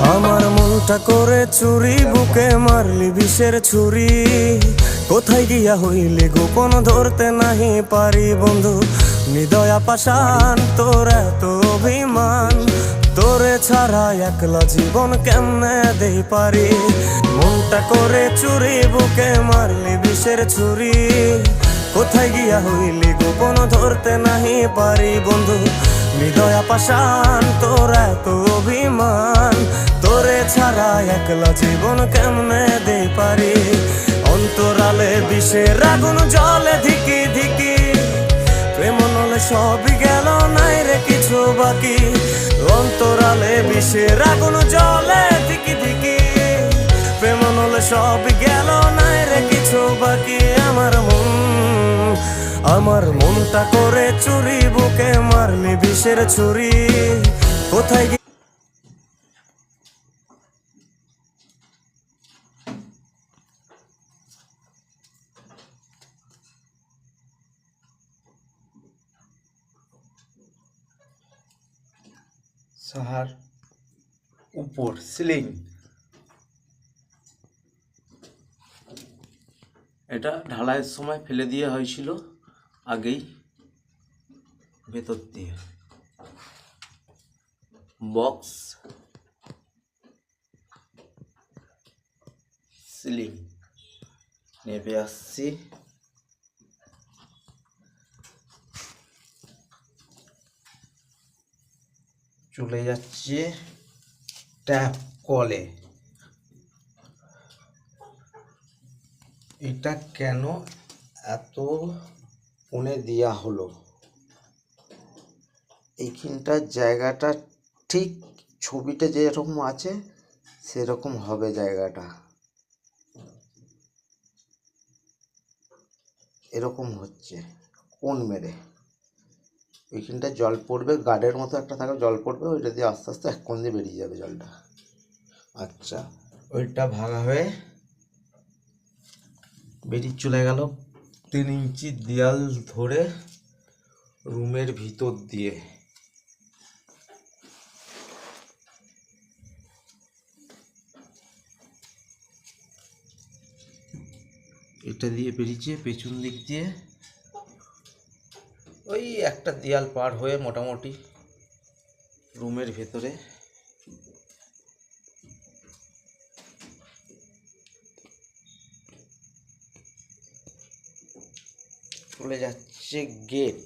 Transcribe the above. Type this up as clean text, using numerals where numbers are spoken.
আমার মনটা করে চুরি, বুকে মারলি বিষের ছুরি। কোথায় গিয়া হইলি গোপন ধরতে নাহি পারি বন্ধু। হৃদয়া পাষাণ তোর এত অভিমান, তোরে ছাড়া একলা জীবন কেমনে দেই পারি। মনটা করে চুরি, বুকে মারলি বিষের ছুরি। কোথায় গিয়া হইলি গোপন ধরতে নাহি পারি বন্ধু। হৃদয়া পাষাণ তোর এত অভিমান, তোরে ছাড়া একলা জীবন কেমনে দেই পারি। অন্তরালে বিষের আগুন জ্বলে ধিকি ধিকি, প্রেম নলে সবই গেল নাই রে কিছু বাকি। অন্তরালে বিষের আগুন জ্বলে ধিকি ধিকি, প্রেম নলে সবই গেল নাই রে কিছু বাকি। আমার মনটা করে চুরি, বুকে মারলি বিষের ছুরি। কোথায় সাহার উপর সিলিং, এটা ঢালাইয়ের সময় ফেলে দিয়ে হয়েছিল আগেই। ভেতর দিয়ে বক্স, সিলিং নেমে আসছি। চলে যাচ্ছে ট্যাপ কলে। এটা কেন এত কোণে দেওয়া হলো? এইখানটার জায়গাটা ঠিক ছবিটা যেরকম আছে সেরকম হবে জায়গাটা, এরকম হচ্ছে কোণ মেরে। ওইখানটা জল পড়বে, গার্ডের মতো একটা থাকবে, জল পড়বে, ওইটা দিয়ে আস্তে আস্তে এক কোণ দিয়ে বেরিয়ে যাবে জলটা। আচ্ছা, ওইটা ভাঙা হয়ে বেরিয়ে চলে গেল 3 ইঞ্চি দেয়াল ধরে রুমের ভিতর দিয়ে। এটা দিয়ে বেরিয়েছে পেছন দিক দিয়ে, ওই একটা দেয়াল পার হয়ে মোটামুটি রুমের ভেতরে চলে যাচ্ছে গেট।